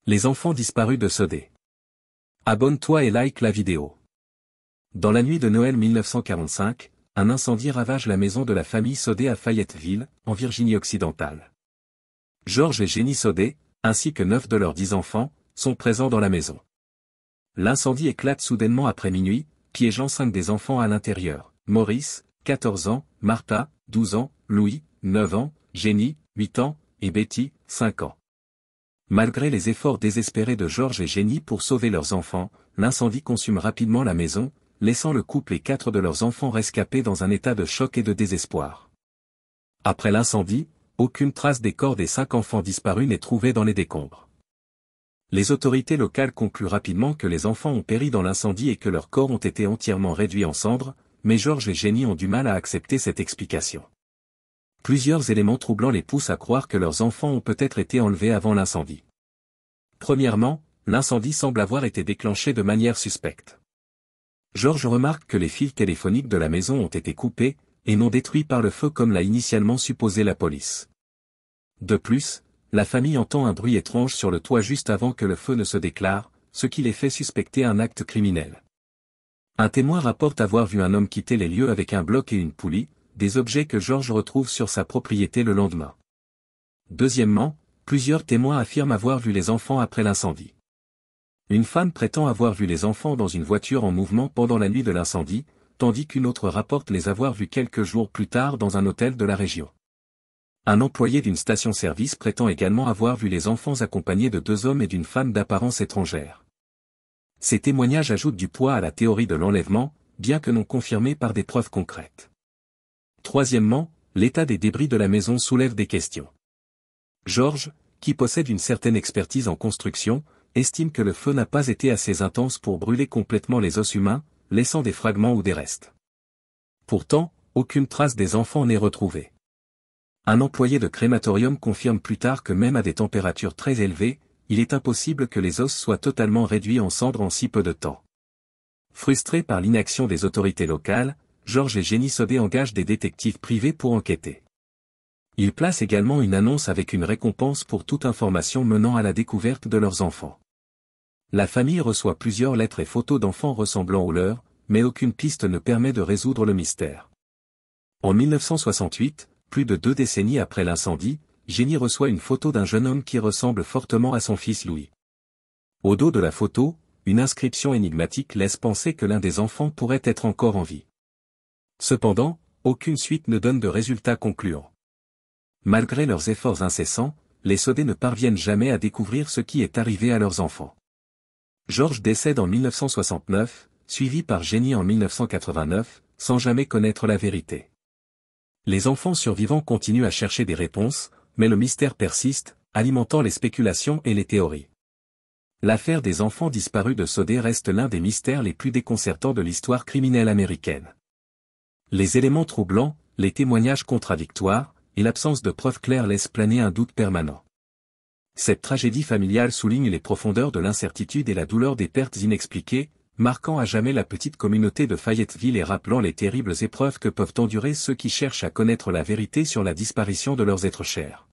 Les enfants disparus de Sodé. Abonne-toi et like la vidéo. Dans la nuit de Noël 1945, un incendie ravage la maison de la famille Sodé à Fayetteville, en Virginie-Occidentale. George et Jenny Sodé, ainsi que 9 de leurs 10 enfants, sont présents dans la maison. L'incendie éclate soudainement après minuit, piégeant 5 des enfants à l'intérieur: Maurice, 14 ans, Martha, 12 ans, Louis, 9 ans, Jenny, 8 ans, et Betty, 5 ans. Malgré les efforts désespérés de George et Jenny pour sauver leurs enfants, l'incendie consume rapidement la maison, laissant le couple et 4 de leurs enfants rescapés dans un état de choc et de désespoir. Après l'incendie, aucune trace des corps des 5 enfants disparus n'est trouvée dans les décombres. Les autorités locales concluent rapidement que les enfants ont péri dans l'incendie et que leurs corps ont été entièrement réduits en cendres, mais George et Jenny ont du mal à accepter cette explication. Plusieurs éléments troublants les poussent à croire que leurs enfants ont peut-être été enlevés avant l'incendie. Premièrement, l'incendie semble avoir été déclenché de manière suspecte. George remarque que les fils téléphoniques de la maison ont été coupés, et non détruits par le feu comme l'a initialement supposé la police. De plus, la famille entend un bruit étrange sur le toit juste avant que le feu ne se déclare, ce qui les fait suspecter un acte criminel. Un témoin rapporte avoir vu un homme quitter les lieux avec un bloc et une poulie, des objets que George retrouve sur sa propriété le lendemain. Deuxièmement, plusieurs témoins affirment avoir vu les enfants après l'incendie. Une femme prétend avoir vu les enfants dans une voiture en mouvement pendant la nuit de l'incendie, tandis qu'une autre rapporte les avoir vus quelques jours plus tard dans un hôtel de la région. Un employé d'une station-service prétend également avoir vu les enfants accompagnés de 2 hommes et d'une femme d'apparence étrangère. Ces témoignages ajoutent du poids à la théorie de l'enlèvement, bien que non confirmés par des preuves concrètes. Troisièmement, l'état des débris de la maison soulève des questions. George, qui possède une certaine expertise en construction, estime que le feu n'a pas été assez intense pour brûler complètement les os humains, laissant des fragments ou des restes. Pourtant, aucune trace des enfants n'est retrouvée. Un employé de crématorium confirme plus tard que même à des températures très élevées, il est impossible que les os soient totalement réduits en cendres en si peu de temps. Frustrés par l'inaction des autorités locales, George et Jenny Sodé engagent des détectives privés pour enquêter. Ils placent également une annonce avec une récompense pour toute information menant à la découverte de leurs enfants. La famille reçoit plusieurs lettres et photos d'enfants ressemblant aux leurs, mais aucune piste ne permet de résoudre le mystère. En 1968, plus de 2 décennies après l'incendie, Jenny reçoit une photo d'un jeune homme qui ressemble fortement à son fils Louis. Au dos de la photo, une inscription énigmatique laisse penser que l'un des enfants pourrait être encore en vie. Cependant, aucune suite ne donne de résultats concluants. Malgré leurs efforts incessants, les Sodé ne parviennent jamais à découvrir ce qui est arrivé à leurs enfants. George décède en 1969, suivi par Jenny en 1989, sans jamais connaître la vérité. Les enfants survivants continuent à chercher des réponses, mais le mystère persiste, alimentant les spéculations et les théories. L'affaire des enfants disparus de Sodé reste l'un des mystères les plus déconcertants de l'histoire criminelle américaine. Les éléments troublants, les témoignages contradictoires, et l'absence de preuves claires laissent planer un doute permanent. Cette tragédie familiale souligne les profondeurs de l'incertitude et la douleur des pertes inexpliquées, marquant à jamais la petite communauté de Fayetteville et rappelant les terribles épreuves que peuvent endurer ceux qui cherchent à connaître la vérité sur la disparition de leurs êtres chers.